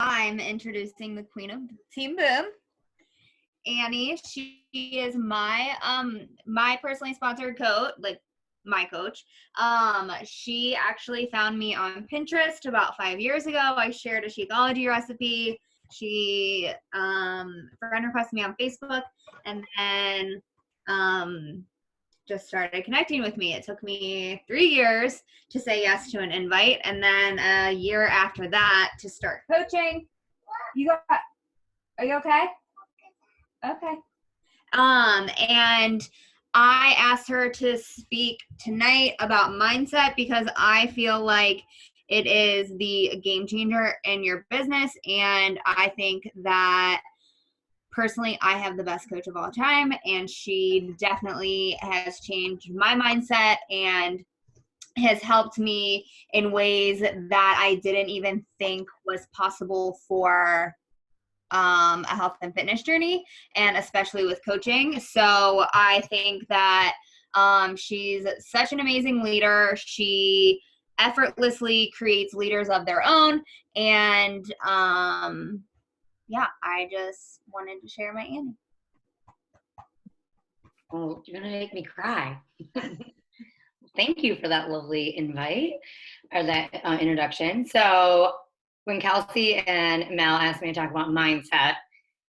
I'm introducing the queen of Team Boom, Annie. She is my personally sponsored coach, like my coach. She actually found me on Pinterest about 5 years ago. I shared a Shakeology recipe. She friend requested me on Facebook, and then just started connecting with me. It took me 3 years to say yes to an invite, and then a year after that to start coaching. Are you okay? Okay. And I asked her to speak tonight about mindset because I feel like it is the game changer in your business, and I think that personally, I have the best coach of all time, and she definitely has changed my mindset and has helped me in ways that I didn't even think was possible for a health and fitness journey, and especially with coaching. So I think that she's such an amazing leader. She effortlessly creates leaders of their own, and yeah, I just wanted to share my Annie. Well, you're going to make me cry. Thank you for that lovely invite or that introduction. So when Kelsey and Mel asked me to talk about mindset,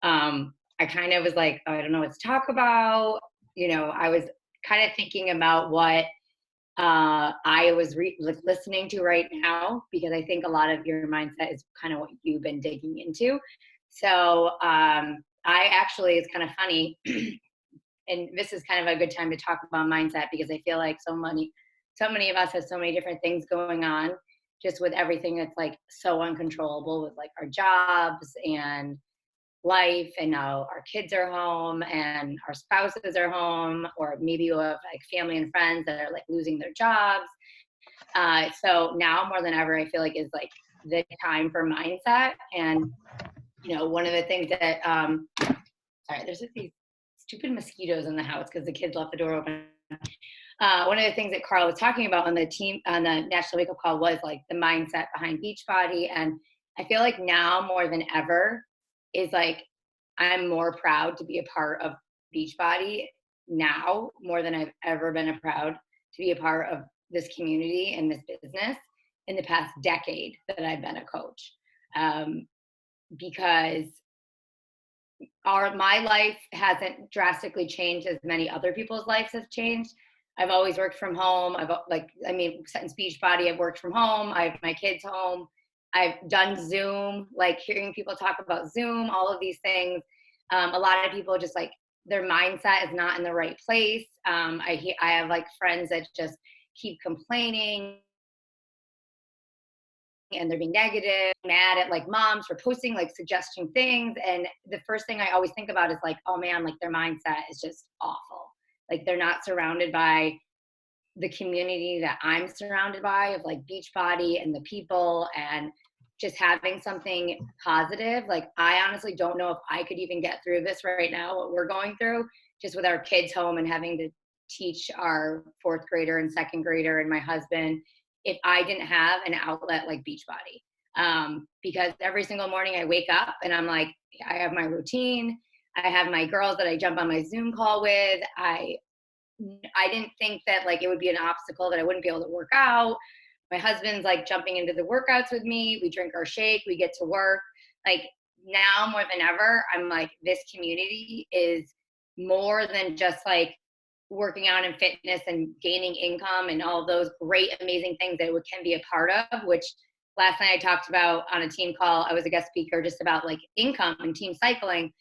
I kind of was like, oh, I don't know what to talk about. I was kind of thinking about what I was listening to right now, because I think a lot of your mindset is kind of what you've been digging into. So I actually, it's kind of funny. And this is kind of a good time to talk about mindset, because I feel like so many of us have so many different things going on, just with everything that's like so uncontrollable, with like our jobs and life, and now our kids are home and our spouses are home, or maybe you have like family and friends that are like losing their jobs. So now more than ever, I feel like is like the time for mindset. And one of the things that sorry, there's these stupid mosquitoes in the house because the kids left the door open. One of the things that Carl was talking about on the National Wake Up Call was like the mindset behind Beachbody. And I feel like now more than ever is like, I'm more proud to be a part of Beachbody now more than I've ever been proud to be a part of this community and this business in the past decade that I've been a coach. Because my life hasn't drastically changed as many other people's lives have changed. I've always worked from home. Since Beachbody, I've worked from home. I have my kids home. I've done Zoom, like hearing people talk about Zoom, all of these things. A lot of people just like their mindset is not in the right place. I have like friends that just keep complaining, and they're being negative, mad at like moms for posting, like suggesting things. And the first thing I always think about is like, oh man, like their mindset is just awful. Like they're not surrounded by the community that I'm surrounded by, of like Beachbody and the people and just having something positive. Like I honestly don't know if I could even get through this right now, what we're going through, just with our kids home and having to teach our 4th grader and 2nd grader and my husband, if I didn't have an outlet like Beachbody. Because every single morning I wake up and I'm like, I have my routine. I have my girls that I jump on my Zoom call with. I didn't think that like it would be an obstacle that I wouldn't be able to work out. My husband's like jumping into the workouts with me. We drink our shake, we get to work. Like now more than ever, I'm like, this community is more than just like working out in fitness and gaining income and all those great, amazing things that we can be a part of, which last night I talked about on a team call. I was a guest speaker just about like income and team cycling.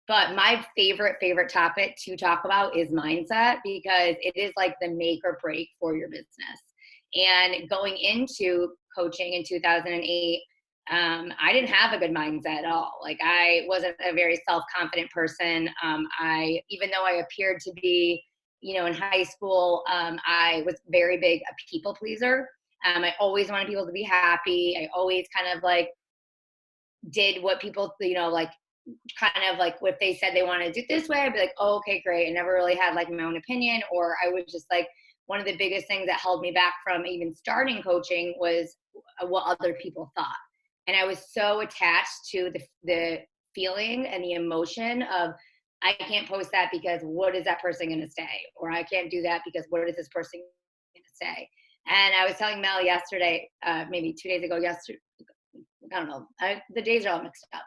But my favorite topic to talk about is mindset, because it is like the make or break for your business. And going into coaching in 2008, I didn't have a good mindset at all. Like I wasn't a very self-confident person. Even though I appeared to be, in high school, I was very big a people pleaser. I always wanted people to be happy. I always kind of like did what people, like kind of like if they said they wanted to do it this way, I'd be like, oh, okay, great. I never really had like my own opinion, or I was just like, one of the biggest things that held me back from even starting coaching was what other people thought. And I was so attached to the feeling and the emotion of, I can't post that because what is that person going to say? Or I can't do that because what is this person going to say? And I was telling Mel yesterday, maybe 2 days ago, I don't know, the days are all mixed up,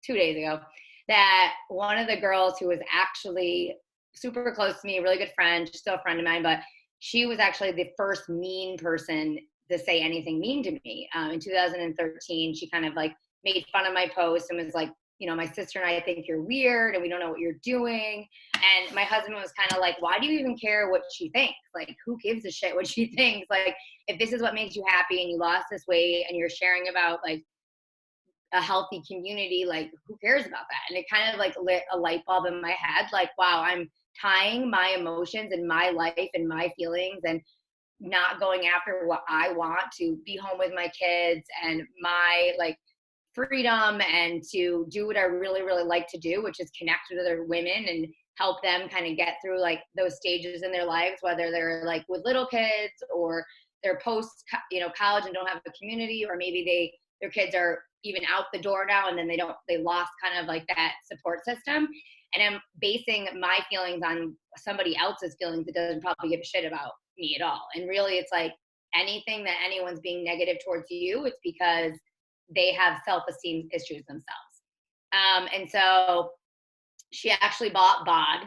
2 days ago, that one of the girls who was actually super close to me, a really good friend, she's still a friend of mine, but she was actually the first mean person to say anything mean to me. In 2013, she kind of like made fun of my post and was like, my sister and I think you're weird and we don't know what you're doing. And my husband was kind of like, why do you even care what she thinks? Like, who gives a shit what she thinks? Like, if this is what makes you happy and you lost this weight and you're sharing about like a healthy community, like who cares about that? And it kind of like lit a light bulb in my head, like, wow, I'm tying my emotions and my life and my feelings and not going after what I want to be home with my kids and my like freedom and to do what I really, really like to do, which is connect with other women and help them kind of get through like those stages in their lives, whether they're like with little kids or they're post, college and don't have a community, or maybe their kids are even out the door now and then they lost kind of like that support system. And I'm basing my feelings on somebody else's feelings that doesn't probably give a shit about me at all. And really it's like anything that anyone's being negative towards you, it's because they have self-esteem issues themselves. And so she actually bought bod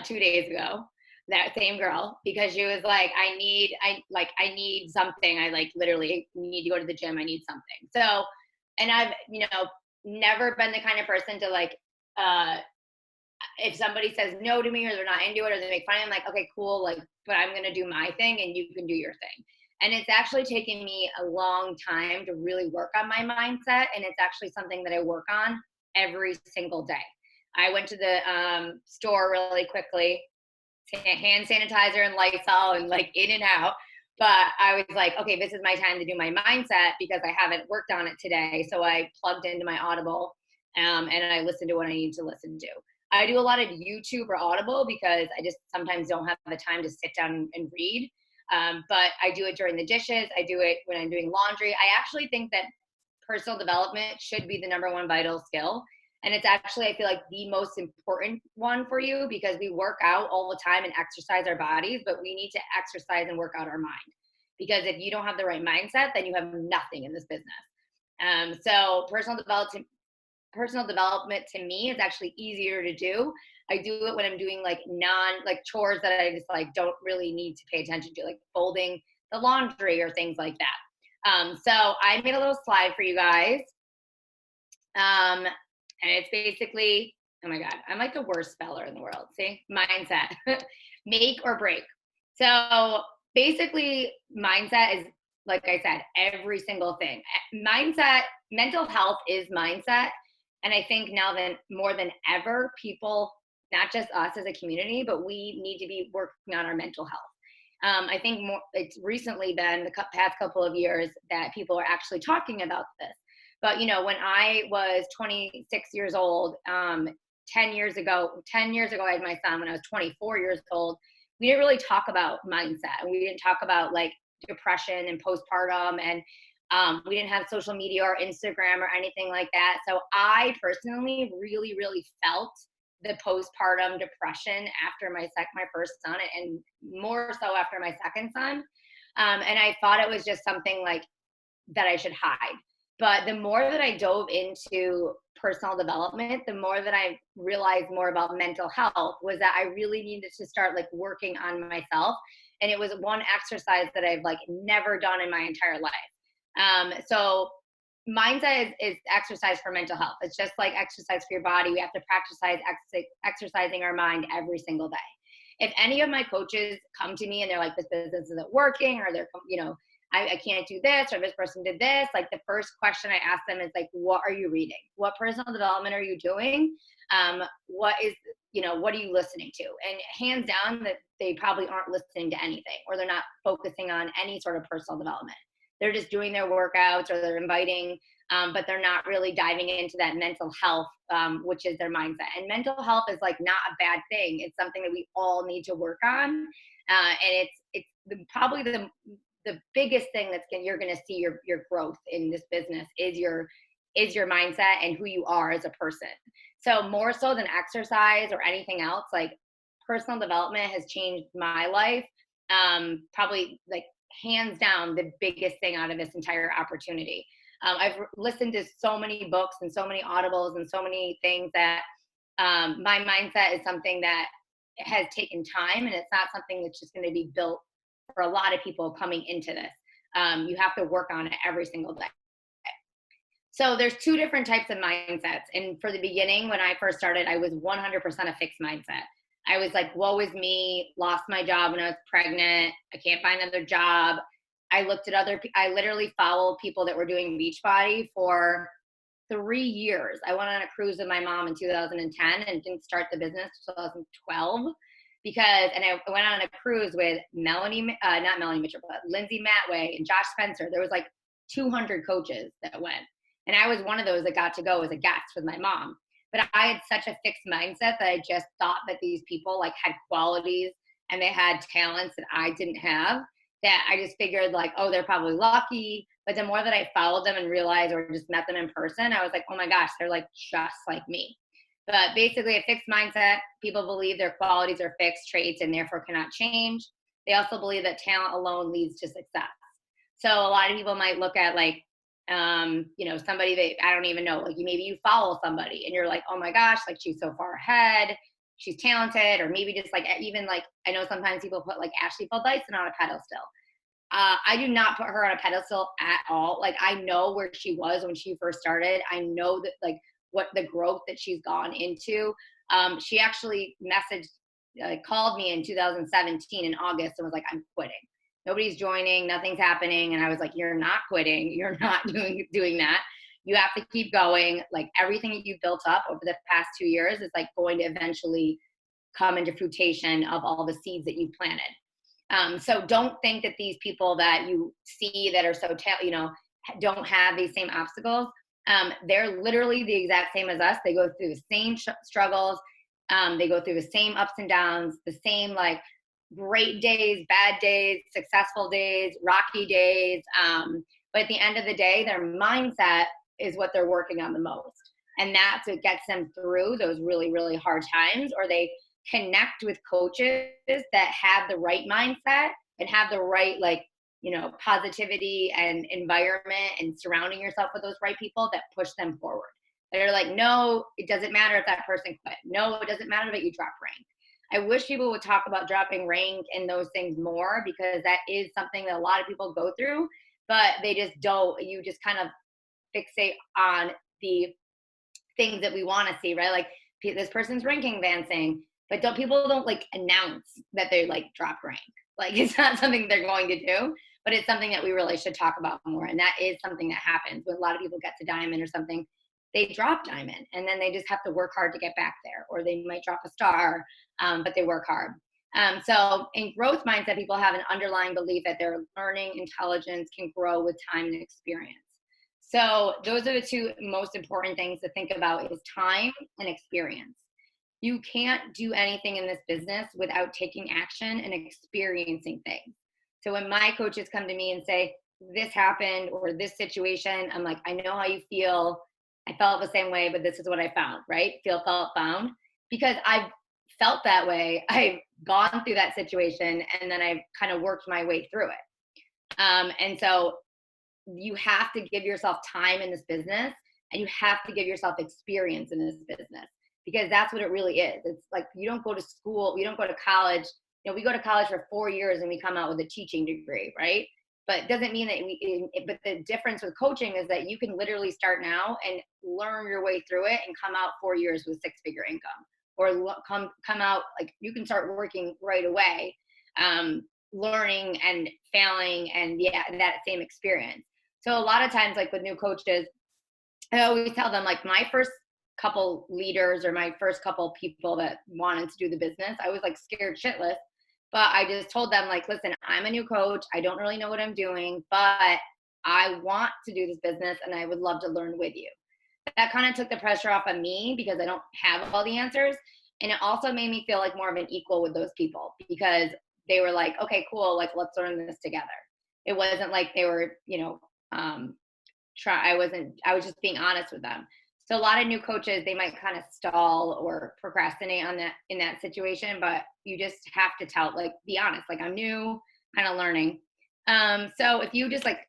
2 days ago, that same girl, because she was like, I need something. I like literally need to go to the gym. I need something. So, and I've, never been the kind of person to like, if somebody says no to me or they're not into it or they make fun of me, I'm like, okay, cool. Like, but I'm going to do my thing and you can do your thing. And it's actually taken me a long time to really work on my mindset. And it's actually something that I work on every single day. I went to the store really quickly, hand sanitizer and Lysol and like in and out. But I was like, okay, this is my time to do my mindset because I haven't worked on it today. So I plugged into my Audible and I listened to what I need to listen to. I do a lot of YouTube or Audible because I just sometimes don't have the time to sit down and read. But I do it during the dishes. I do it when I'm doing laundry. I actually think that personal development should be the number one vital skill. And it's actually, I feel like, the most important one for you because we work out all the time and exercise our bodies, but we need to exercise and work out our mind. Because if you don't have the right mindset, then you have nothing in this business. So personal development to me is actually easier to do. I do it when I'm doing like chores that I just like don't really need to pay attention to, like folding the laundry or things like that. So I made a little slide for you guys. And it's basically, oh my God, I'm like the worst speller in the world. See, mindset, make or break. So basically mindset is, like I said, every single thing. Mindset, mental health is mindset. And I think now that more than ever, people, not just us as a community, but we need to be working on our mental health. I think it's recently been the past couple of years that people are actually talking about this. But, when I was 26 years old, 10 years ago, I had my son when I was 24 years old. We didn't really talk about mindset. And we didn't talk about like depression and postpartum. And we didn't have social media or Instagram or anything like that. So I personally really, really felt the postpartum depression after my first son, and more so after my second son. And I thought it was just something like that I should hide. But the more that I dove into personal development, the more that I realized more about mental health was that I really needed to start like working on myself. And it was one exercise that I've like never done in my entire life. So mindset is exercise for mental health. It's just like exercise for your body. We have to practice exercising our mind every single day. If any of my coaches come to me and they're like, this business isn't working, or they're, I can't do this, or this person did this, like the first question I ask them is like, what are you reading? What personal development are you doing? What are you listening to? And hands down that they probably aren't listening to anything, or they're not focusing on any sort of personal development. They're just doing their workouts or they're inviting, but they're not really diving into that mental health, which is their mindset. And mental health is like not a bad thing. It's something that we all need to work on. And it's probably the the biggest thing you're going to see your growth in this business is your mindset and who you are as a person. So more so than exercise or anything else, like personal development has changed my life. Probably like hands down the biggest thing out of this entire opportunity. I've listened to so many books and so many audibles and so many things that my mindset is something that has taken time, and it's not something that's just going to be built for a lot of people coming into this. You have to work on it every single day. So there's two different types of mindsets. And for the beginning, when I first started, I was 100% a fixed mindset. I was like, woe is me, lost my job when I was pregnant. I can't find another job. I looked at I literally followed people that were doing Beachbody for 3 years. I went on a cruise with my mom in 2010 and didn't start the business until 2012 and I went on a cruise with not Melanie Mitchell, but Lindsay Matway and Josh Spencer. There was like 200 coaches that went. And I was one of those that got to go as a guest with my mom. But I had such a fixed mindset that I just thought that these people like had qualities and they had talents that I didn't have, that I just figured like, oh, they're probably lucky. But the more that I followed them and realized or just met them in person, I was like, oh my gosh, they're like just like me. But basically a fixed mindset, people believe their qualities are fixed traits and therefore cannot change. They also believe that talent alone leads to success. So a lot of people might look at like, somebody that I don't even know, like maybe you follow somebody and you're like, oh my gosh, like she's so far ahead, she's talented, or maybe just like, even like, I know sometimes people put like Ashley Dyson on a pedestal. I do not put her on a pedestal at all. Like I know where she was when she first started. I know that like what the growth that she's gone into. She actually called me in 2017 in August and was like, I'm quitting. Nobody's joining, nothing's happening. And I was like, you're not quitting. You're not doing that. You have to keep going. Like everything that you built up over the past 2 years is like going to eventually come into fruition of all the seeds that you planted. So don't think that these people that you see that are so, don't have these same obstacles. They're literally the exact same as us. They go through the same struggles. They go through the same ups and downs, the same like great days, bad days, successful days, rocky days. But at the end of the day, their mindset is what they're working on the most. And that's what gets them through those really, really hard times, or they connect with coaches that have the right mindset and have the right, positivity and environment, and surrounding yourself with those right people that push them forward. They're like, no, it doesn't matter if that person quit. No, it doesn't matter that you drop rank. I wish people would talk about dropping rank and those things more, because that is something that a lot of people go through, but they just don't. You just kind of fixate on the things that we want to see, right? Like this person's ranking advancing, but people don't like announce that they like drop rank. Like it's not something they're going to do, but it's something that we really should talk about more. And that is something that happens when a lot of people get to diamond or something. They drop diamond and then they just have to work hard to get back there, or they might drop a star, but they work hard. So in growth mindset, people have an underlying belief that their learning intelligence can grow with time and experience. So those are the two most important things to think about, is time and experience. You can't do anything in this business without taking action and experiencing things. So when my coaches come to me and say, this happened or this situation, I'm like, I know how you feel. I felt the same way, but this is what I found, right? Feel, felt, found. Because I've felt that way. I've gone through that situation and then I've kind of worked my way through it. And so you have to give yourself time in this business, and you have to give yourself experience in this business, because that's what it really is. It's like, you don't go to school, you don't go to college. We go to college for 4 years and we come out with a teaching degree, right? But it doesn't mean that but the difference with coaching is that you can literally start now and learn your way through it and come out 4 years with 6-figure income, or come out, like you can start working right away, learning and failing and that same experience. So a lot of times, like with new coaches, I always tell them, like my first couple leaders or my first couple people that wanted to do the business, I was like scared shitless. But I just told them, like, listen, I'm a new coach. I don't really know what I'm doing, but I want to do this business and I would love to learn with you. That kind of took the pressure off of me, because I don't have all the answers. And it also made me feel like more of an equal with those people, because they were like, okay, cool. Like, let's learn this together. It wasn't like they were, I was just being honest with them. So a lot of new coaches, they might kind of stall or procrastinate on that in that situation, but you just have to like, be honest, like, I'm new, kind of learning. So if you just like,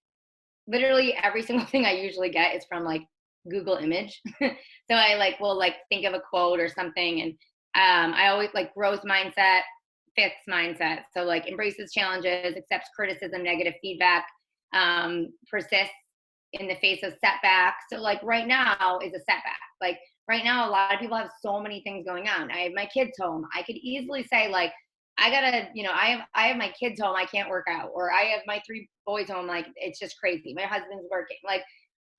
literally every single thing I usually get is from like Google image. So I like will like think of a quote or something, and I always like growth mindset, fixed mindset. So like embraces challenges, accepts criticism, negative feedback, persists in the face of setbacks. So like right now is a setback. Like right now, a lot of people have so many things going on. I have my kids home. I could easily say like, I gotta, I have my kids home. I can't work out, or I have my 3 boys home. Like it's just crazy. My husband's working. Like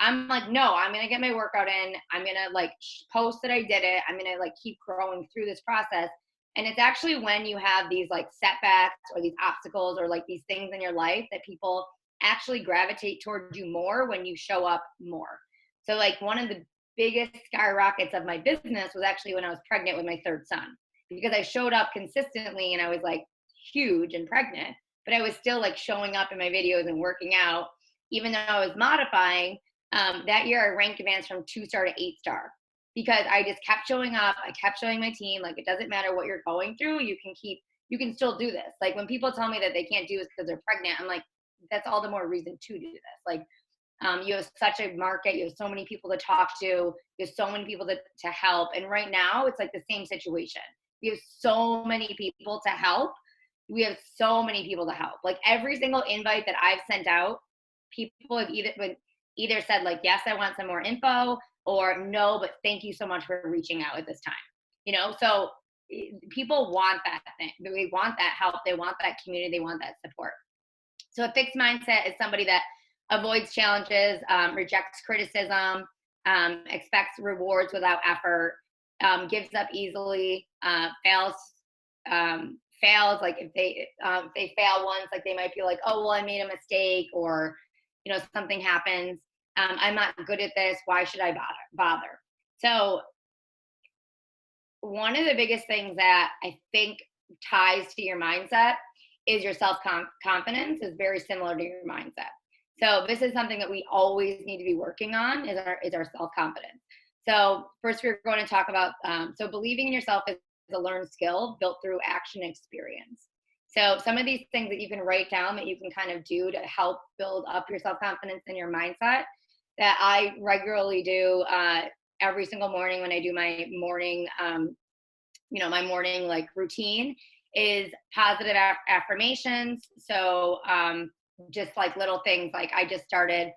I'm like, no, I'm gonna get my workout in. I'm gonna like post that I did it. I'm gonna like keep growing through this process. And it's actually when you have these like setbacks or these obstacles or like these things in your life that people actually gravitate towards you more when you show up more. So like one of the biggest skyrockets of my business was actually when I was pregnant with my 3rd son, because I showed up consistently and I was like huge and pregnant, but I was still like showing up in my videos and working out, even though I was modifying. That year I rank advanced from 2-star to 8-star because I just kept showing up. I kept showing my team, like, it doesn't matter what you're going through. You can still do this. Like when people tell me that they can't do this because they're pregnant, I'm like, that's all the more reason to do this. Like, you have such a market. You have so many people to talk to. You have so many people to help. And right now it's like the same situation. We have so many people to help. We have so many people to help. Like every single invite that I've sent out, people have either said like, yes, I want some more info, or no, but thank you so much for reaching out at this time. So people want that thing. They want that help. They want that community. They want that support. So a fixed mindset is somebody that avoids challenges, rejects criticism, expects rewards without effort, gives up easily, fails. Like if they fail once, like they might feel like, oh, well, I made a mistake, or, something happens. I'm not good at this. Why should I bother? So one of the biggest things that I think ties to your mindset is your self-confidence is very similar to your mindset. So this is something that we always need to be working on is our self-confidence. So first we're going to talk about, so believing in yourself is a learned skill built through action experience. So some of these things that you can write down that you can kind of do to help build up your self-confidence and your mindset that I regularly do every single morning when I do my morning, my morning like routine is positive affirmations. So just like little things, like I just started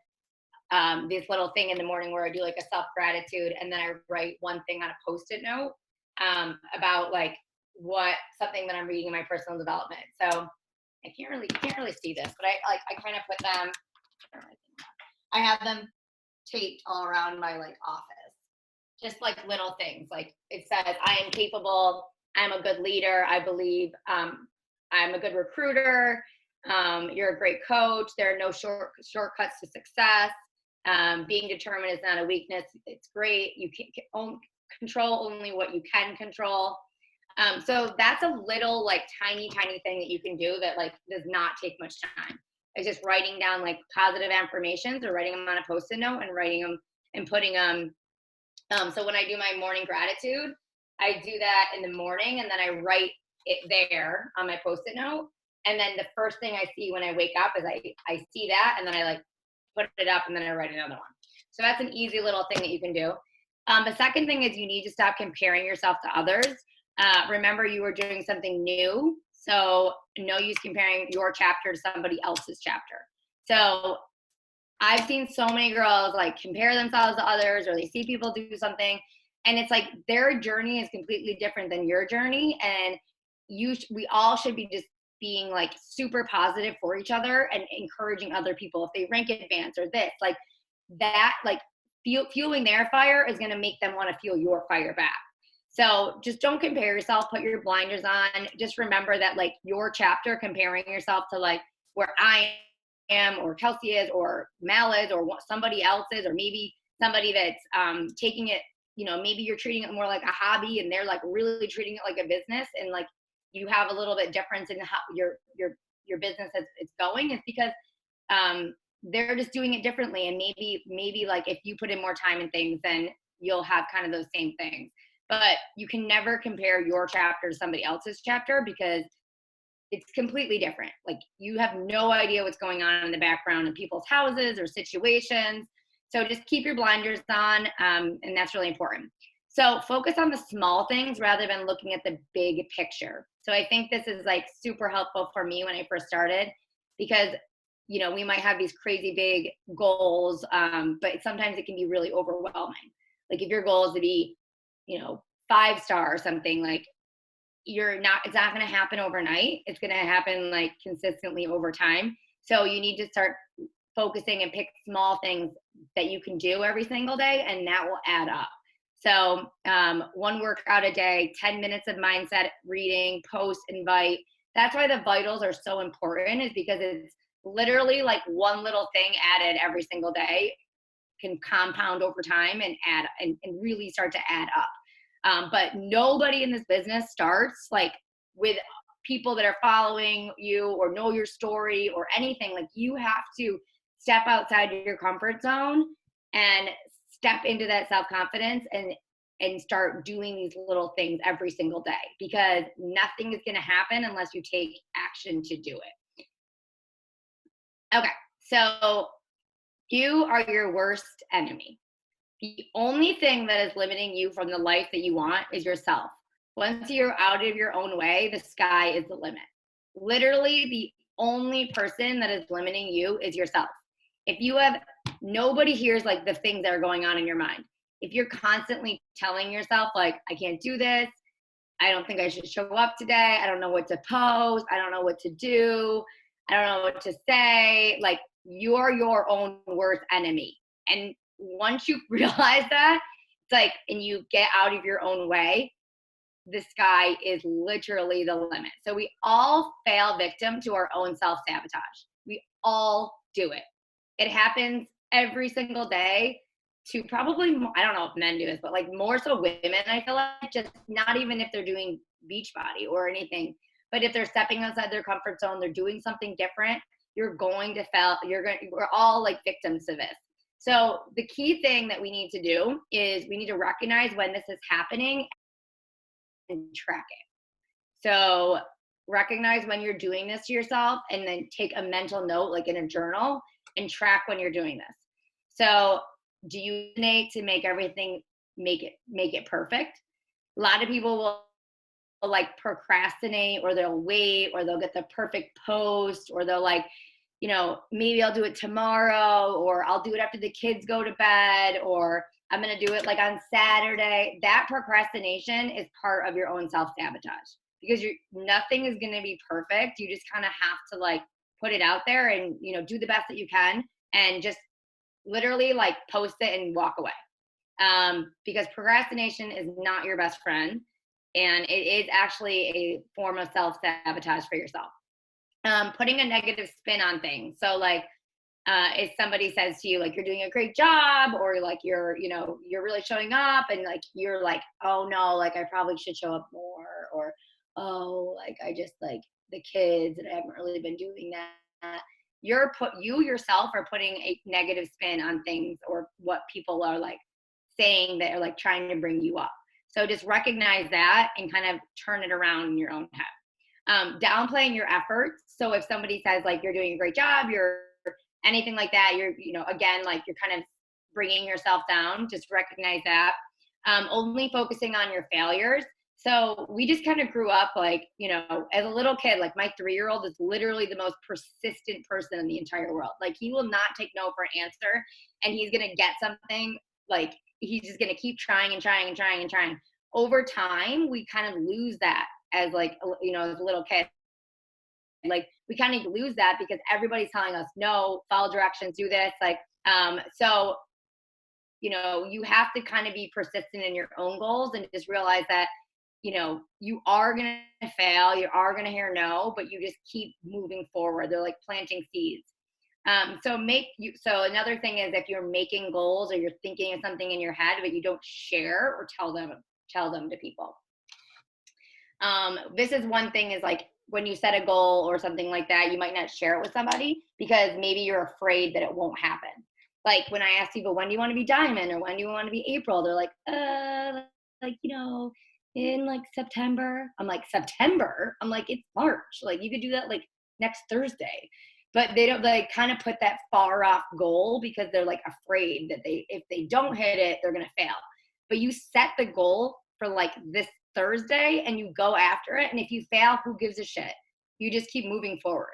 this little thing in the morning where I do like a self-gratitude, and then I write one thing on a Post-it note about like something that I'm reading in my personal development. So you can't really see this, but I kind of put them, I have them taped all around my like office. Just like little things, like it says, I am capable, I'm a good leader, I believe, I'm a good recruiter, you're a great coach, there are no shortcuts to success, being determined is not a weakness, it's great, you can control only what you can control. So that's a little like tiny thing that you can do that like does not take much time. It's just writing down like positive affirmations, or writing them on a Post-it note and writing them and putting them. So when I do my morning gratitude, I do that in the morning, and then I write it there on my Post-it note. And then the first thing I see when I wake up is I see that, and then I like put it up, and then I write another one. So that's an easy little thing that you can do. The second thing is you need to stop comparing yourself to others. Remember, you are doing something new. So no use comparing your chapter to somebody else's chapter. So I've seen so many girls like compare themselves to others, or they see people do something, and it's like their journey is completely different than your journey. And we all should be just being like super positive for each other and encouraging other people. If they rank advance or this, like that, like fueling their fire is going to make them want to fuel your fire back. So just don't compare yourself, put your blinders on. Just remember that like your chapter, comparing yourself to like where I am, or Kelsey is, or Mel is, or what somebody else is, or maybe somebody that's taking it, maybe you're treating it more like a hobby and they're like really treating it like a business, and like you have a little bit difference in how your business is going. It's because they're just doing it differently. And maybe like if you put in more time in things, then you'll have kind of those same things. But you can never compare your chapter to somebody else's chapter because it's completely different. Like you have no idea what's going on in the background in people's houses or situations. So just keep your blinders on, and that's really important. So focus on the small things rather than looking at the big picture. So I think this is like super helpful for me when I first started because, you know, we might have these crazy big goals, but sometimes it can be really overwhelming. Like if your goal is to be, you know, 5-star or something, like it's not going to happen overnight. It's going to happen like consistently over time. So you need to start focusing and pick small things that you can do every single day, and that will add up. So one workout a day, 10 minutes of mindset reading, post, invite. That's why the vitals are so important, is because it's literally like one little thing added every single day can compound over time and add and really start to add up. But nobody in this business starts like with people that are following you or know your story or anything. Like you have to step outside your comfort zone and step into that self-confidence and start doing these little things every single day, because nothing is going to happen unless you take action to do it. Okay, so you are your worst enemy. The only thing that is limiting you from the life that you want is yourself. Once you're out of your own way, the sky is the limit. Literally, the only person that is limiting you is yourself. If you have, nobody hears like the things that are going on in your mind. If you're constantly telling yourself, like, I can't do this, I don't think I should show up today, I don't know what to post, I don't know what to do, I don't know what to say, like, you're your own worst enemy. And once you realize that, it's like, and you get out of your own way, the sky is literally the limit. So we all fail victim to our own self-sabotage. We all do it. It happens every single day to probably, I don't know if men do this, but like more so women, I feel like, just not even if they're doing Beachbody or anything, but if they're stepping outside their comfort zone, they're doing something different, you're going to fail. We're all like victims to this. So the key thing that we need to do is we need to recognize when this is happening and track it. So recognize when you're doing this to yourself, and then take a mental note, like in a journal, and track when you're doing this. So do you need to make everything, make it perfect? A lot of people will like procrastinate, or they'll wait, or they'll get the perfect post, or they'll like, you know, maybe I'll do it tomorrow, or I'll do it after the kids go to bed, or I'm going to do it like on Saturday. That procrastination is part of your own self-sabotage, because nothing is going to be perfect. You just kind of have to like put it out there and, you know, do the best that you can, and just literally like post it and walk away. Because procrastination is not your best friend, and it is actually a form of self-sabotage for yourself. Putting a negative spin on things. So like, if somebody says to you, like, you're doing a great job, or like, you're really showing up, and like, you're like, oh no, like I probably should show up more, or, oh, like I just like the kids and I haven't really been doing that. You yourself are putting a negative spin on things, or what people are like saying that are like trying to bring you up. So just recognize that and kind of turn it around in your own head. Downplaying your efforts. So if somebody says like, you're doing a great job, you're anything like that, you're, you know, again, like you're kind of bringing yourself down. Just recognize that. Only focusing on your failures. So we just kind of grew up like, you know, as a little kid, like my 3-year-old is literally the most persistent person in the entire world. Like he will not take no for an answer, and he's going to get something. Like he's just going to keep trying and trying and trying and trying. Over time, we kind of lose that as like, you know, as a little kid. Like we kind of lose that because everybody's telling us, no, follow directions, do this. Like, so, you know, you have to kind of be persistent in your own goals, and just realize that, you know, you are going to fail, you are going to hear no, but you just keep moving forward. They're like planting seeds. So another thing is, if you're making goals or you're thinking of something in your head, but you don't share or tell them to people. This is one thing, is like, when you set a goal or something like that, you might not share it with somebody because maybe you're afraid that it won't happen. Like when I ask people, when do you want to be diamond or when do you want to be April? They're like, like, in like September. I'm like, September? I'm like, it's March. Like you could do that like next Thursday. But they don't like kind of put that far off goal because they're like afraid that if they don't hit it, they're going to fail. But you set the goal for like this Thursday and you go after it. And if you fail, who gives a shit? You just keep moving forward.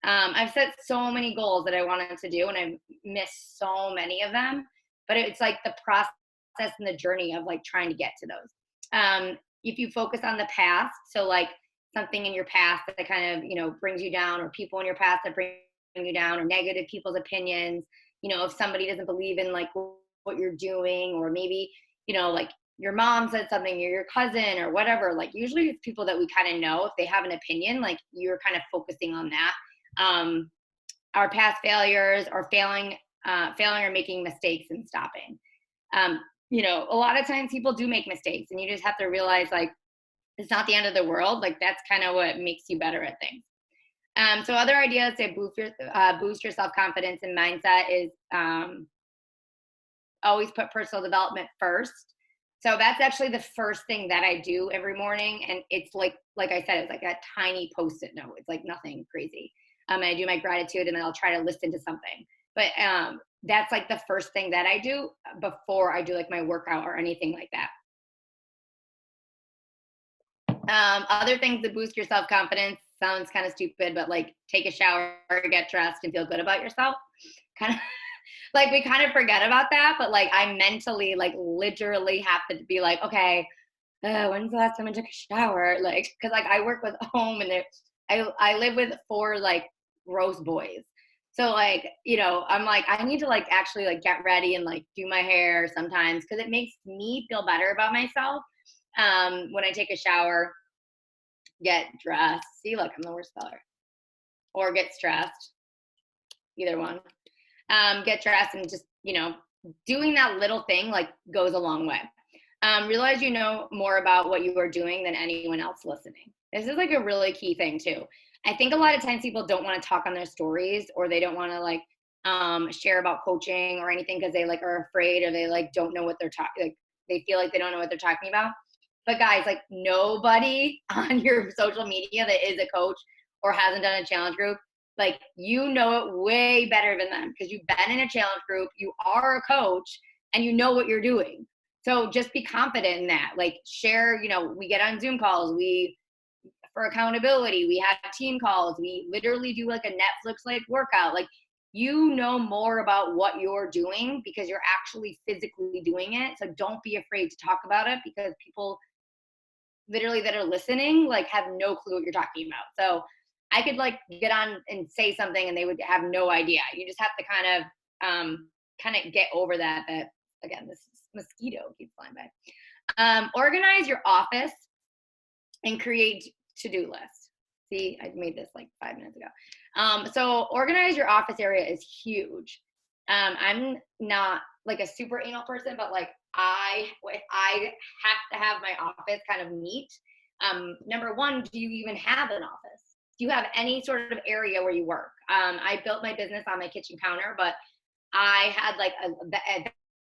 I've set so many goals that I wanted to do and I've missed so many of them, but it's like the process and the journey of like trying to get to those. If you focus on the past, so like something in your past that kind of, brings you down, or people in your past that bring you down, or negative people's opinions, if somebody doesn't believe in like what you're doing, or maybe, like your mom said something, or your cousin or whatever, like usually it's people that we kind of know. If they have an opinion, like you're kind of focusing on that. Our past failures, or failing or making mistakes and stopping. A lot of times people do make mistakes and you just have to realize like it's not the end of the world. Like that's kind of what makes you better at things. So other ideas to boost your self-confidence and mindset is always put personal development first. So that's actually the first thing that I do every morning. And it's like I said, it's like a tiny Post-it note. It's like nothing crazy. And I do my gratitude and then I'll try to listen to something. But that's like the first thing that I do before I do like my workout or anything like that. Other things that boost your self-confidence sounds kind of stupid, but like take a shower, get dressed, and feel good about yourself. Kind of like we kind of forget about that, but like I mentally like literally have to be like, okay, when's the last time I took a shower? Like, cause like I work with home and I live with 4 like gross boys. So like, I'm like, I need to like actually like get ready and like do my hair sometimes because it makes me feel better about myself. When I take a shower, get dressed. See, look, I'm the worst speller. Or get stressed. Either one. Get dressed and just, doing that little thing like goes a long way. Realize you know more about what you are doing than anyone else listening. This is like a really key thing too. I think a lot of times people don't want to talk on their stories, or they don't want to like share about coaching or anything because they like are afraid, or they like don't know what they're talking. Like they feel like they don't know what they're talking about. But guys, like nobody on your social media that is a coach or hasn't done a challenge group, like you know it way better than them because you've been in a challenge group, you are a coach, and you know what you're doing. So just be confident in that. Like share, we get on Zoom calls, for accountability, we have team calls, we literally do like a Netflix like workout. Like you know more about what you're doing because you're actually physically doing it. So don't be afraid to talk about it because people literally that are listening like have no clue what you're talking about. So I could like get on and say something and they would have no idea. You just have to kind of get over that again, this mosquito keeps flying by. Organize your office and create to-do lists. See, I made this like 5 minutes ago. So organize your office area is huge. I'm not like a super anal person, but like I have to have my office kind of neat. Number one, do you even have an office? Do you have any sort of area where you work? I built my business on my kitchen counter, but I had like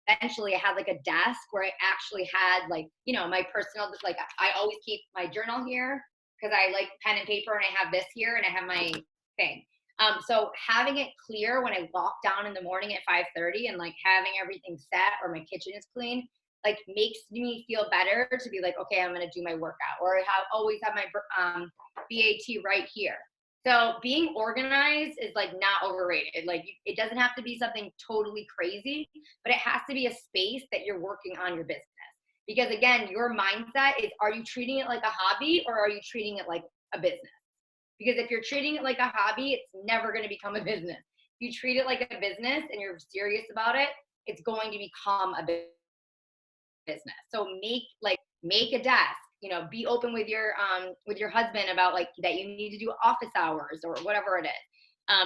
eventually I had like a desk where I actually had like, my personal, like I always keep my journal here because I like pen and paper, and I have this here and I have my thing. So having it clear when I walk down in the morning at 5:30 and like having everything set or my kitchen is clean, like makes me feel better to be like, okay, I'm going to do my workout, or always have my BAT right here. So being organized is like not overrated. Like it doesn't have to be something totally crazy, but it has to be a space that you're working on your business. Because again, your mindset is, are you treating it like a hobby or are you treating it like a business? Because if you're treating it like a hobby, it's never going to become a business. If you treat it like a business and you're serious about it, it's going to become a business. So make a desk, be open with your husband about like that you need to do office hours or whatever it is.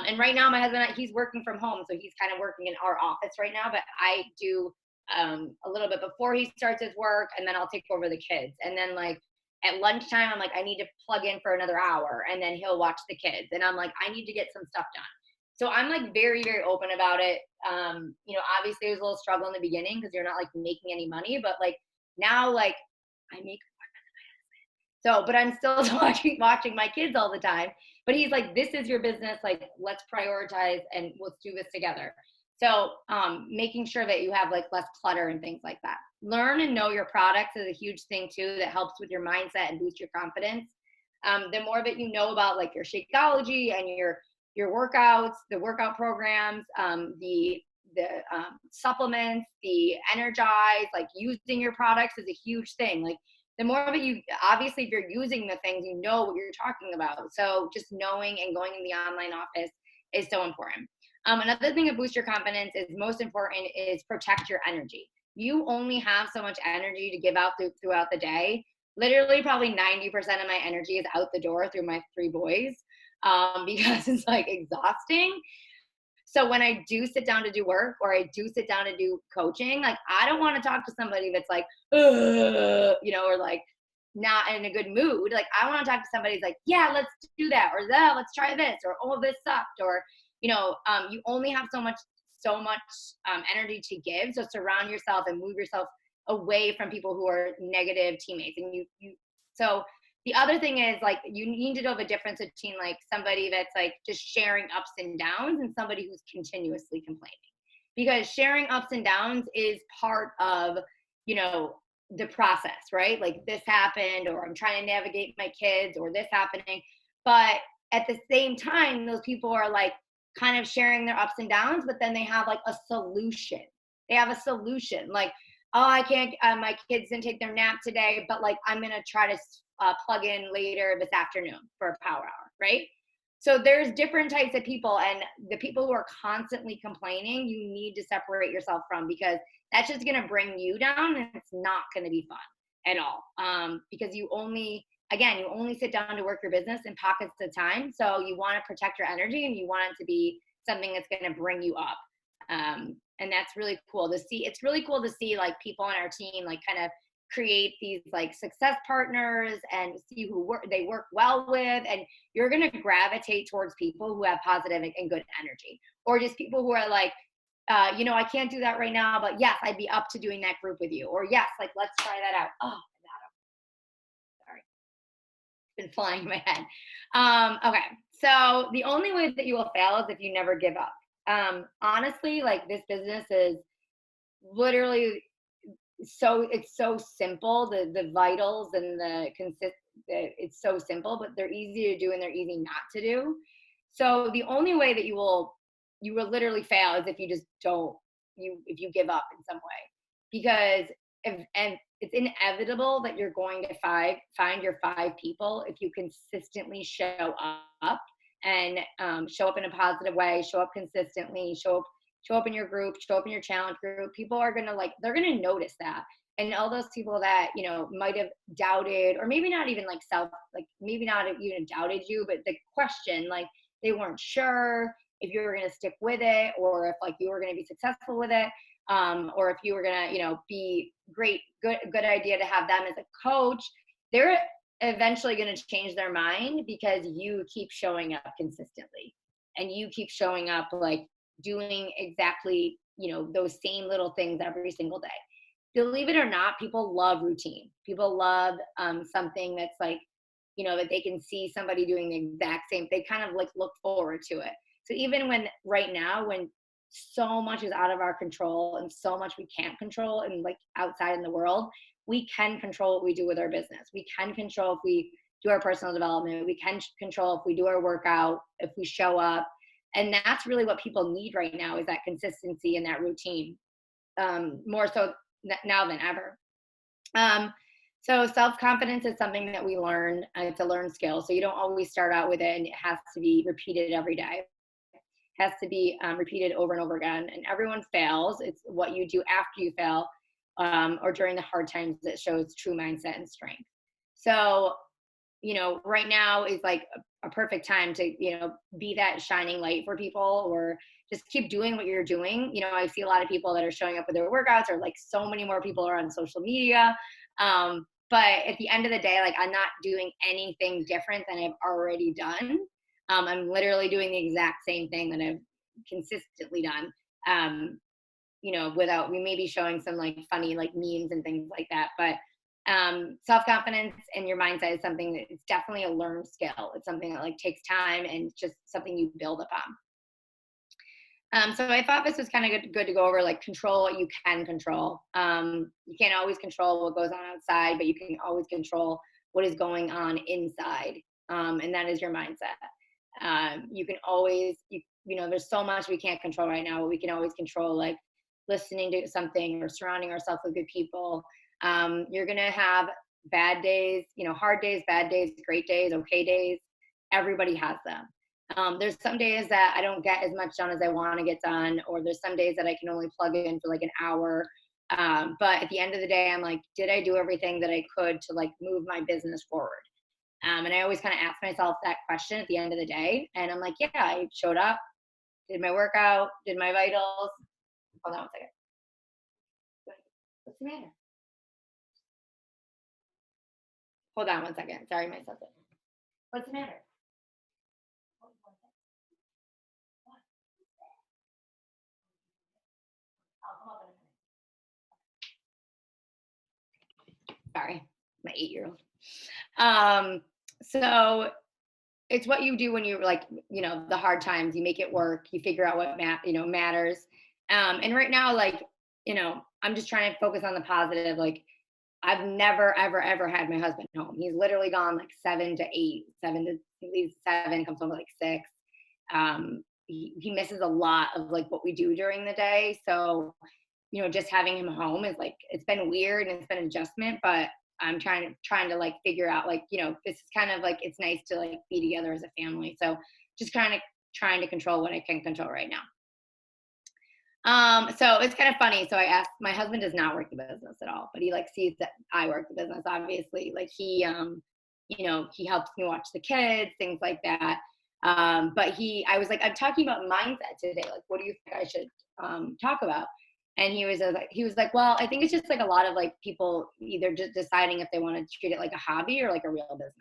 And right now my husband, he's working from home, so he's kind of working in our office right now, but I do a little bit before he starts his work, and then I'll take over the kids. And then like At lunchtime, I'm like, I need to plug in for another hour, and then he'll watch the kids. And I'm like, I need to get some stuff done. So I'm like very, very open about it. Obviously it was a little struggle in the beginning because you're not like making any money, but like now, like I make so, but I'm still watching my kids all the time. But he's like, this is your business. Like, let's prioritize and let's do this together. So, making sure that you have like less clutter and things like that. Learn and know your products is a huge thing too that helps with your mindset and boost your confidence. The more that you know about like your Shakeology and your workouts, the workout programs, the supplements, the energize, like using your products is a huge thing. Like the more of it you, obviously if you're using the things, you know what you're talking about. So just knowing and going in the online office is so important. Another thing that boosts your confidence is most important is protect your energy. You only have so much energy to give out throughout the day. Literally probably 90% of my energy is out the door through my 3 boys, because it's like exhausting. So when I do sit down to do work or I do sit down to do coaching, like I don't want to talk to somebody that's like, or like not in a good mood. Like I want to talk to somebody who's like, yeah, let's do that, or yeah, let's try this, or oh, this sucked, or you only have so much energy to give. So surround yourself and move yourself away from people who are negative teammates. And so the other thing is like you need to know the difference between like somebody that's like just sharing ups and downs and somebody who's continuously complaining, because sharing ups and downs is part of the process, right? Like this happened, or I'm trying to navigate my kids, or this happening. But at the same time, those people are like kind of sharing their ups and downs, but then they have like a solution. They have a solution like, oh, I can't, my kids didn't take their nap today, but like I'm gonna try to plug in later this afternoon for a power hour, right? So there's different types of people, and the people who are constantly complaining, you need to separate yourself from, because that's just going to bring you down, and it's not going to be fun at all. Because you only sit down to work your business in pockets of time. So you want to protect your energy, and you want it to be something that's going to bring you up. And that's really cool to see. It's really cool to see like people on our team, like kind of create these like success partners and see who they work well with, and you're going to gravitate towards people who have positive and good energy, or just people who are like, I can't do that right now, but yes, I'd be up to doing that group with you, or yes, like let's try that out. Oh, sorry, it's been flying in my head. Okay, so the only way that you will fail is if you never give up. Honestly, like this business is literally it's so simple, the vitals and it's so simple, but they're easy to do and they're easy not to do. So the only way that you will literally fail is if you just don't if you give up in some way, because and it's inevitable that you're going to find your 5 people if you consistently show up and show up in a positive way, show up consistently, show up in your group, show up in your challenge group. People are going to they're going to notice that. And all those people that, might have doubted, or maybe not even maybe not even doubted you, but the question, like they weren't sure if you were going to stick with it, or if like you were going to be successful with it. Or if you were going to, be good idea to have them as a coach. They're eventually going to change their mind because you keep showing up consistently, and you keep showing up like doing exactly, those same little things every single day. Believe it or not, people love routine. People love something that's like, that they can see somebody doing the exact same. They kind of like look forward to it. So even when right now, when so much is out of our control and so much we can't control and like outside in the world, we can control what we do with our business. We can control if we do our personal development. We can control if we do our workout, if we show up. And that's really what people need right now, is that consistency and that routine, more so now than ever. So self-confidence is something that we learn. It's a learned skill. So you don't always start out with it, and it has to be repeated every day. It has to be repeated over and over again. And everyone fails. It's what you do after you fail, or during the hard times, that shows true mindset and strength. So, right now is like a perfect time to, be that shining light for people, or just keep doing what you're doing. I see a lot of people that are showing up with their workouts, or like so many more people are on social media. But at the end of the day, like, I'm not doing anything different than I've already done. I'm literally doing the exact same thing that I've consistently done. Without, we may be showing some like funny like memes and things like that, but self-confidence and your mindset is something that it's definitely a learned skill. It's something that like takes time and just something you build upon. So I thought this was kind of good to go over, like, control what you can control. You can't always control what goes on outside, but you can always control what is going on inside, and that is your mindset. You can always, there's so much we can't control right now, but we can always control, like, listening to something or surrounding ourselves with good people. You're gonna have bad days, hard days, bad days, great days, okay days. Everybody has them. There's some days that I don't get as much done as I want to get done, or there's some days that I can only plug in for like an hour. But at the end of the day, I'm like, did I do everything that I could to like move my business forward? And I always kind of ask myself that question at the end of the day. And I'm like, yeah, I showed up, did my workout, did my vitals. Hold on one second. What's the matter? Hold on one second. Sorry, my subject. What's the matter? Sorry, my 8-year-old. So it's what you do when you're like, the hard times, you make it work, you figure out what matters. And right now, like, I'm just trying to focus on the positive. Like, I've never, ever, ever had my husband home. He's literally gone like 7 to 8, he leaves 7, comes home at like 6. He misses a lot of like what we do during the day. So, just having him home is like, it's been weird and it's been an adjustment, but I'm trying to like figure out, like, this is kind of like, it's nice to like be together as a family. So just kind of trying to control what I can control right now. So it's kind of funny. So I asked, my husband does not work the business at all, but he like sees that I work the business, obviously. Like he helps me watch the kids, things like that. But I was like, I'm talking about mindset today. Like, what do you think I should talk about? And he was like, well, I think it's just like a lot of like people either just deciding if they want to treat it like a hobby or like a real business.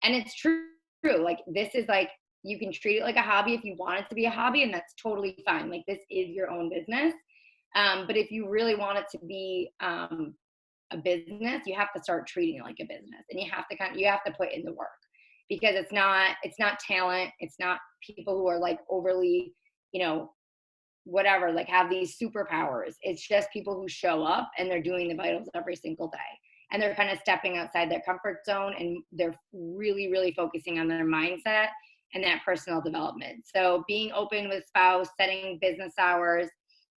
And it's true. Like, this is like, you can treat it like a hobby if you want it to be a hobby, and that's totally fine. Like, this is your own business. But if you really want it to be a business, you have to start treating it like a business, and you have to put in the work, because it's not talent. It's not people who are like overly, whatever, like have these superpowers. It's just people who show up and they're doing the vitals every single day. And they're kind of stepping outside their comfort zone, and they're really, really focusing on their mindset and that personal development. So being open with spouse, setting business hours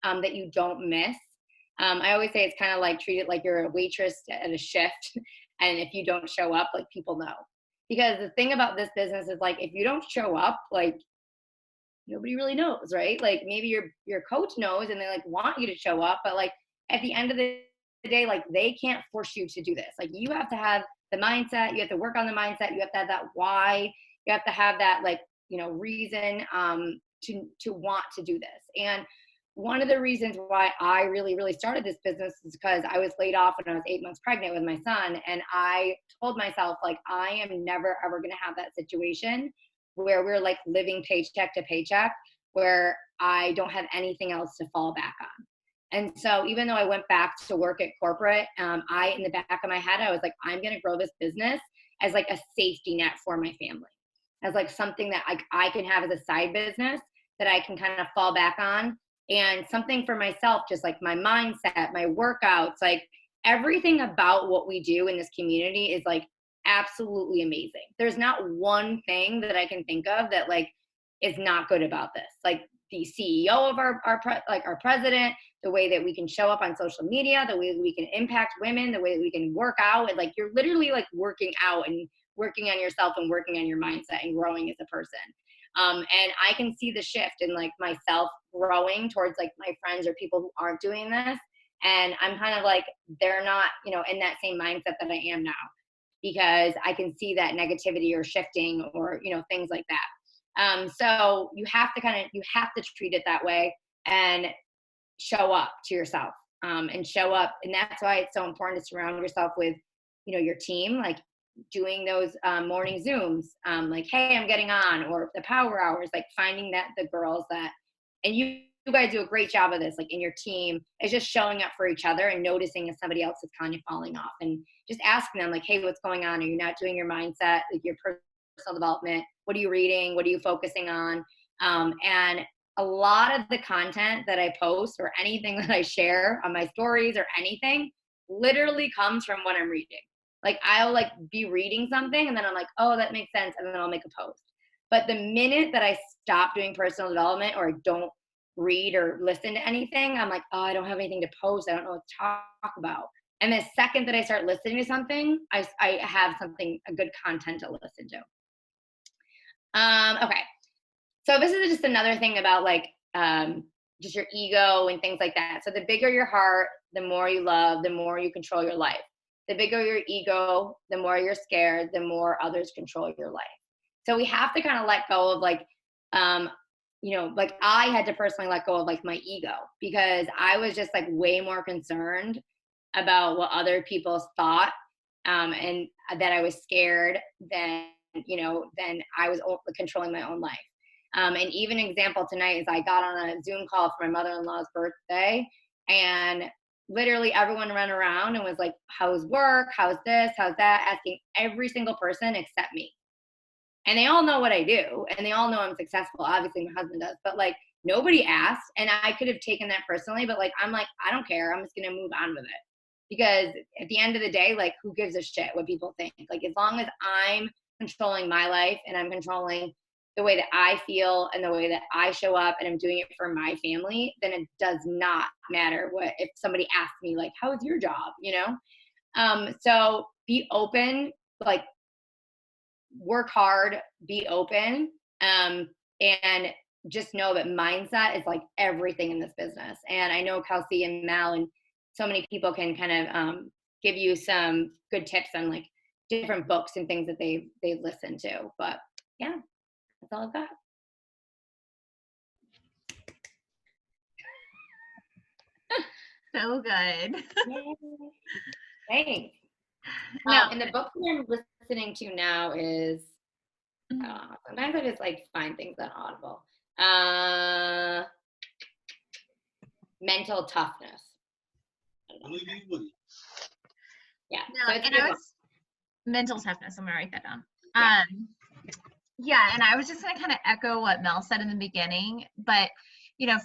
that you don't miss. I always say it's kind of like, treat it like you're a waitress at a shift. And if you don't show up, like, people know. Because the thing about this business is, like, if you don't show up, like, nobody really knows, right? Like, maybe your coach knows and they like want you to show up, but like at the end of the day, like, they can't force you to do this. Like, you have to have the mindset, you have to work on the mindset, you have to have that why, you have to have that like, reason to want to do this. And one of the reasons why I really, really started this business is because I was laid off when I was 8 months pregnant with my son. And I told myself, like, I am never, ever going to have that situation where we're like living paycheck to paycheck, where I don't have anything else to fall back on. And so even though I went back to work at corporate, in the back of my head, I was like, I'm going to grow this business as like a safety net for my family, as like something that I can have as a side business that I can kind of fall back on, and something for myself, just like my mindset, my workouts, like everything about what we do in this community is like absolutely amazing. There's not one thing that I can think of that like is not good about this. Like, the CEO of our president, the way that we can show up on social media, the way that we can impact women, the way that we can work out, and like, you're literally like working out and working on yourself and working on your mindset and growing as a person. And I can see the shift in like myself growing towards like my friends or people who aren't doing this. And I'm kind of like, they're not, in that same mindset that I am now, because I can see that negativity or shifting or, things like that. So you have to treat it that way and show up to yourself, and show up. And that's why it's so important to surround yourself with, your team, like doing those morning Zooms, like, hey, I'm getting on, or the power hours, like finding that the girls that, and you guys do a great job of this, like in your team, is just showing up for each other and noticing if somebody else is kind of falling off, and just asking them like, hey, what's going on? Are you not doing your mindset, like your personal development? What are you reading? What are you focusing on? And a lot of the content that I post or anything that I share on my stories or anything literally comes from what I'm reading. Like I'll like be reading something and then I'm like, oh, that makes sense. And then I'll make a post. But the minute that I stop doing personal development or I don't read or listen to anything, I'm like, oh, I don't have anything to post. I don't know what to talk about. And the second that I start listening to something, I have something, a good content to listen to. Okay. So this is just another thing about like just your ego and things like that. So the bigger your heart, the more you love, the more you control your life. The bigger your ego, the more you're scared, the more others control your life. So we have to kind of let go of like, like I had to personally let go of like my ego, because I was just like way more concerned about what other people thought, and that I was scared than I was controlling my own life. And even an example tonight is I got on a Zoom call for my mother-in-law's birthday, and literally everyone ran around and was like, how's work? How's this? How's that? Asking every single person except me. And they all know what I do, and they all know I'm successful. Obviously my husband does, but like nobody asked, and I could have taken that personally, but like, I'm like, I don't care. I'm just going to move on with it, because at the end of the day, like who gives a shit what people think? Like as long as I'm controlling my life and I'm controlling the way that I feel and the way that I show up and I'm doing it for my family, then it does not matter what if somebody asks me like, how is your job? So be open, like work hard, be open, and just know that mindset is like everything in this business. And I know Kelsey and Mal and so many people can kind of give you some good tips on like different books and things that they've listened to. But yeah, that's all I've got. So good. Thanks. No. And the book that I'm listening to now is sometimes I just like find things on Audible. Mental Toughness. Yeah. No, So and mental toughness. I'm gonna write that down. Yeah, and I was just gonna kind of echo what Mel said in the beginning, but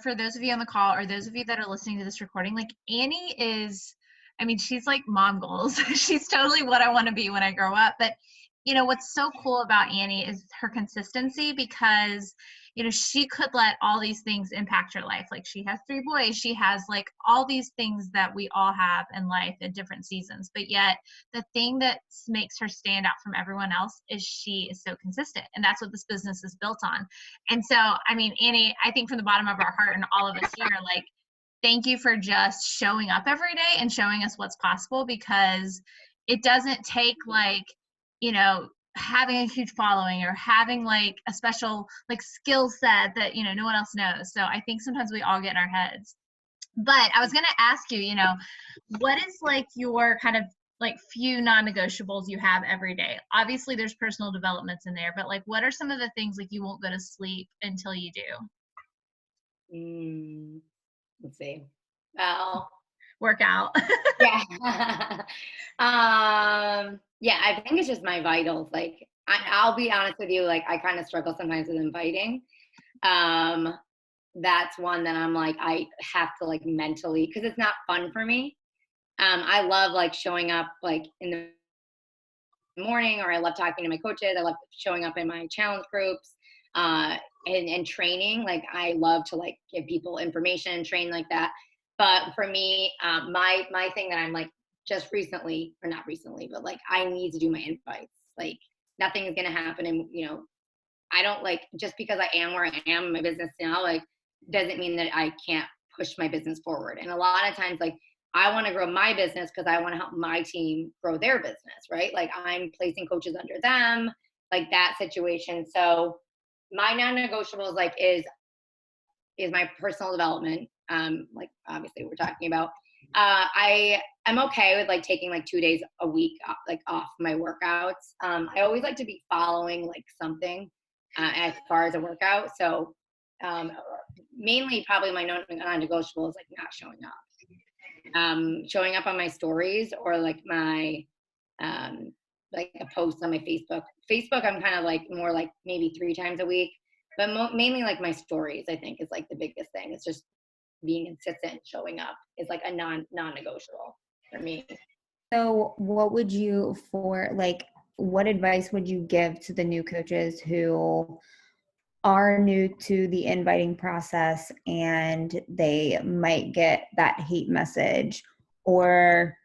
for those of you on the call or those of you that are listening to this recording, like Annie is, I mean, she's like mom goals. She's totally what I want to be when I grow up. But what's so cool about Annie is her consistency, because she could let all these things impact her life. Like she has 3 boys, she has like all these things that we all have in life at different seasons, but yet the thing that makes her stand out from everyone else is she is so consistent, and that's what this business is built on. And so, I mean, Annie, I think from the bottom of our heart and all of us here, like, thank you for just showing up every day and showing us what's possible, because it doesn't take like having a huge following or having like a special like skill set that no one else knows. So I think sometimes we all get in our heads. But I was going to ask you, what is like your kind of like few non-negotiables you have every day? Obviously there's personal developments in there, but like what are some of the things like you won't go to sleep until you do? Let's see. Well, work out. Yeah. Yeah, I think it's just my vitals. Like I'll be honest with you, like I kind of struggle sometimes with inviting. That's one that I'm like, I have to like mentally, because it's not fun for me. I love like showing up like in the morning, or I love talking to my coaches. I love showing up in my challenge groups, and training. Like I love to like give people information and train like that. But for me, my thing that I'm like just recently, or not recently, but like I need to do my invites. Like nothing is gonna happen, and I don't like, just because I am where I am in my business now, like doesn't mean that I can't push my business forward. And a lot of times, like I want to grow my business because I want to help my team grow their business, right? Like I'm placing coaches under them, like that situation. So my non-negotiables like is my personal development. Like obviously we're talking about, I I'm okay with like taking like 2 days a week like off my workouts. I always like to be following like something as far as a workout. So mainly probably my non-negotiable is like not showing up. Showing up on my stories or like my like a post on my Facebook. Facebook, I'm kind of like more like maybe 3 times a week, but mainly like my stories, I think is like the biggest thing. It's just being consistent, showing up is like a non-negotiable for me. So what would you what advice would you give to the new coaches who are new to the inviting process and they might get that hate message, or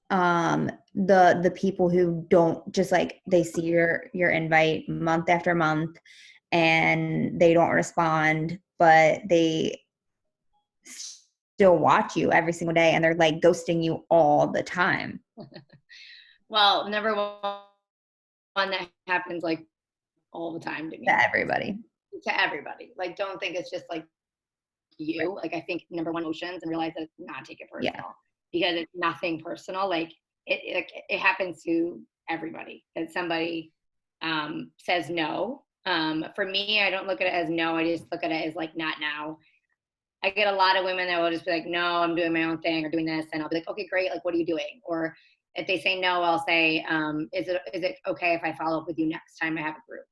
the people who don't, just like they see your invite month after month and they don't respond, but they still watch you every single day and they're like ghosting you all the time? Well, number one, that happens like all the time to me. To everybody. To everybody. Like, don't think it's just like you. Like, I think number one, emotions, and realize that not take it personal because it's nothing personal. Like it happens to everybody that somebody says no. For me, I don't look at it as no. I just look at it as like not now. I get a lot of women that will just be like, no, I'm doing my own thing or doing this. And I'll be like, okay, great. Like, what are you doing? Or if they say no, I'll say, is it okay if I follow up with you next time I have a group?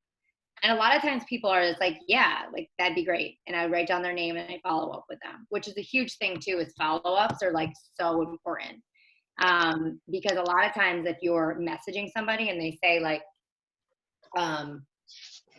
And a lot of times people are just like, yeah, like that'd be great. And I write down their name and I follow up with them, which is a huge thing too, is follow-ups are like so important. Because a lot of times if you're messaging somebody and they say like,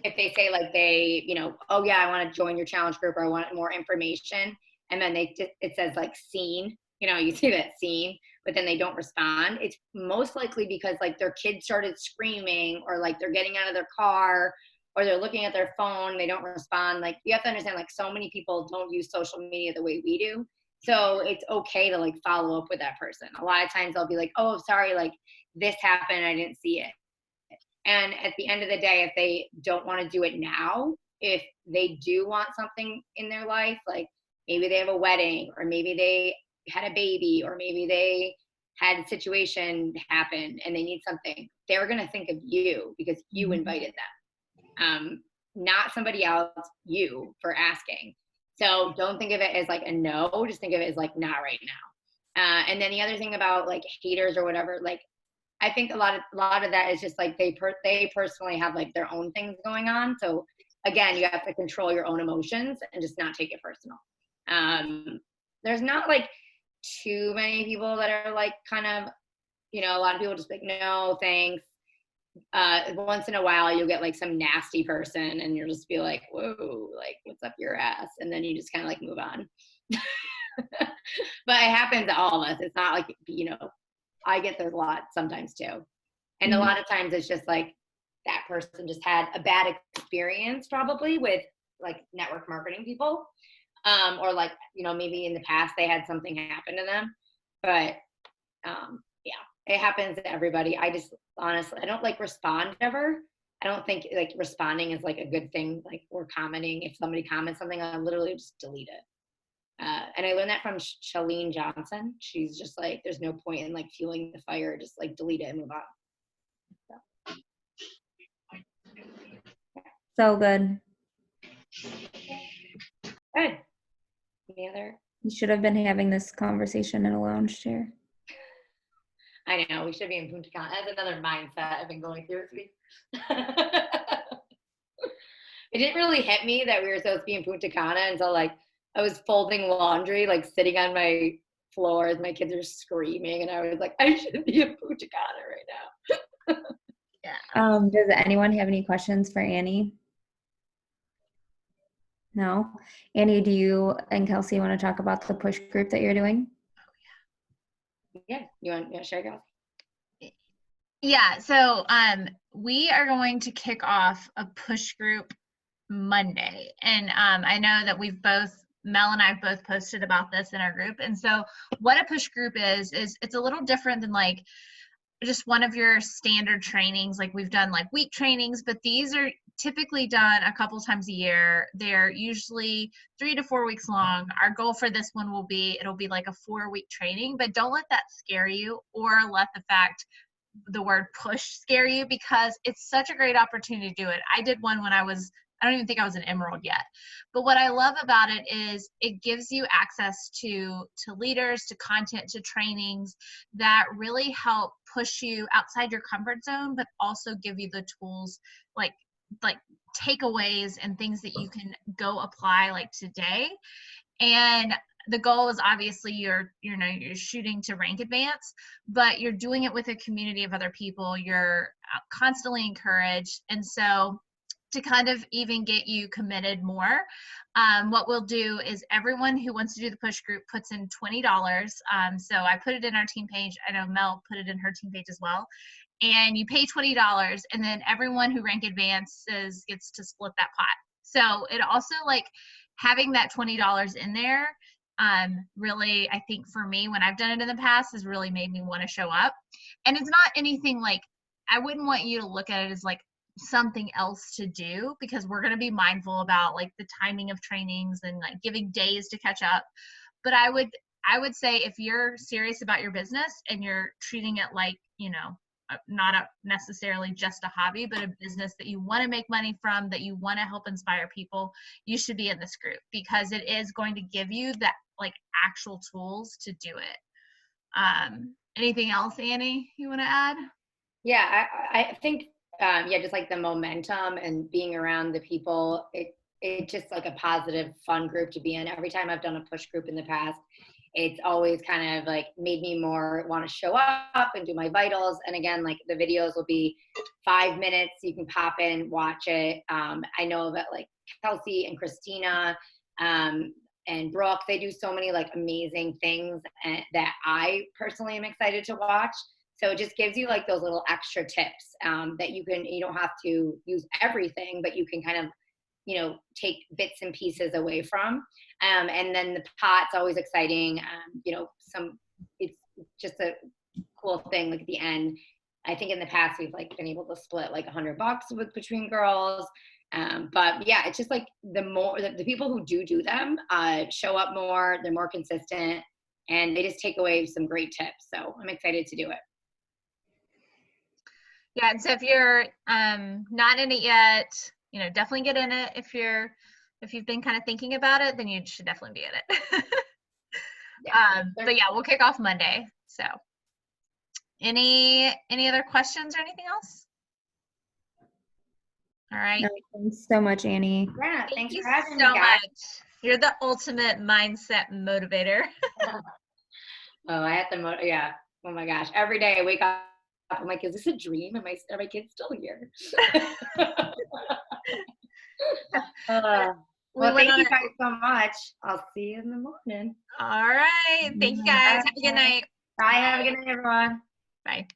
if they say like they, oh yeah, I want to join your challenge group or I want more information. And then it says like seen, you see that seen, but then they don't respond. It's most likely because like their kid started screaming or like they're getting out of their car or they're looking at their phone. They don't respond. Like you have to understand, like so many people don't use social media the way we do. So it's okay to like follow up with that person. A lot of times they'll be like, oh, sorry, like this happened. I didn't see it. And at the end of the day, if they don't want to do it now, if they do want something in their life, like maybe they have a wedding or maybe they had a baby or maybe they had a situation happen and they need something, they're going to think of you because you invited them, not somebody else, you, for asking. So don't think of it as like a no, just think of it as like not right now. And then the other thing about like haters or whatever, like I think a lot of that is just like they personally have like their own things going on. So again, you have to control your own emotions and just not take it personal. There's not like too many people that are like kind of, a lot of people just like, no, thanks. Once in a while you'll get like some nasty person and you'll just be like, whoa, like what's up your ass? And then you just kind of like move on. But it happens to all of us. It's not like, I get those a lot sometimes too. And a lot of times it's just like that person just had a bad experience probably with like network marketing people. Or like, maybe in the past they had something happen to them. But yeah, it happens to everybody. I just honestly, I don't like respond ever. I don't think like responding is like a good thing. Like or commenting, if somebody comments something, I literally just delete it. And I learned that from Chalene Johnson. She's just like, there's no point in like fueling the fire. Just like delete it and move on. So good. Good. Any other? You should have been having this conversation in a lounge chair. I know, we should be in Punta Cana. That's another mindset I've been going through this week. It didn't really hit me that we were supposed to be in Punta Cana until like I was folding laundry, like sitting on my floor as my kids are screaming, and I was like, I should be in Punta Cana right now. Yeah. Does anyone have any questions for Annie? No? Annie, do you and Kelsey want to talk about the push group that you're doing? Yeah. You want to share, Kelsey? Yeah. So we are going to kick off a push group Monday. And I know that Mel and I have both posted about this in our group. And so what a push group is it's a little different than like, just one of your standard trainings. Like we've done like week trainings, but these are typically done a couple times a year. They're usually 3 to 4 weeks long. Our goal for this one will be, it'll be like a 4-week training, but don't let that scare you, or let the word push scare you, because it's such a great opportunity to do it. I did one when I don't even think I was an emerald yet. But what I love about it is it gives you access to leaders, to content, to trainings that really help push you outside your comfort zone, but also give you the tools, like takeaways and things that you can go apply like today. And the goal is obviously you're shooting to rank advance, but you're doing it with a community of other people. You're constantly encouraged. And so to kind of even get you committed more, what we'll do is everyone who wants to do the push group puts in $20. So I put it in our team page. I know Mel put it in her team page as well. And you pay $20, and then everyone who rank advances gets to split that pot. So it also, like, having that $20 in there, really, I think for me, when I've done it in the past, has really made me want to show up. And it's not anything like, I wouldn't want you to look at it as like something else to do, because we're going to be mindful about like the timing of trainings and like giving days to catch up. But I would say if you're serious about your business and you're treating it like, not necessarily just a hobby, but a business that you want to make money from, that you want to help inspire people, you should be in this group, because it is going to give you that like actual tools to do it. Anything else, Annie, you want to add? Yeah, I think, just like the momentum and being around the people, it's just like a positive, fun group to be in. Every time I've done a push group in the past, it's always kind of like made me more want to show up and do my vitals. And again, like the videos will be 5 minutes. You can pop in, watch it. I know that like Kelsey and Christina and Brooke, they do so many like amazing things that I personally am excited to watch. So it just gives you like those little extra tips that you don't have to use everything, but you can kind of, take bits and pieces away from. And then the pot's always exciting. It's just a cool thing. Like at the end, I think in the past we've like been able to split like $100 between girls. But yeah, it's just like the people who do them show up more, they're more consistent, and they just take away some great tips. So I'm excited to do it. Yeah, and so if you're not in it yet, definitely get in it. If you've been kind of thinking about it, then you should definitely be in it. But yeah, we'll kick off Monday. So any other questions or anything else? All right. No, thanks so much, Annie. Yeah, thanks you for having so me, guys. much. You're the ultimate mindset motivator. Oh, I have to yeah. Oh my gosh. Every day I wake up, I'm like, is this a dream? Are my kids still here? Well, thank you guys so much. I'll see you in the morning. All right. Thank you guys. Have a good night. Bye. Have a good night, everyone. Bye.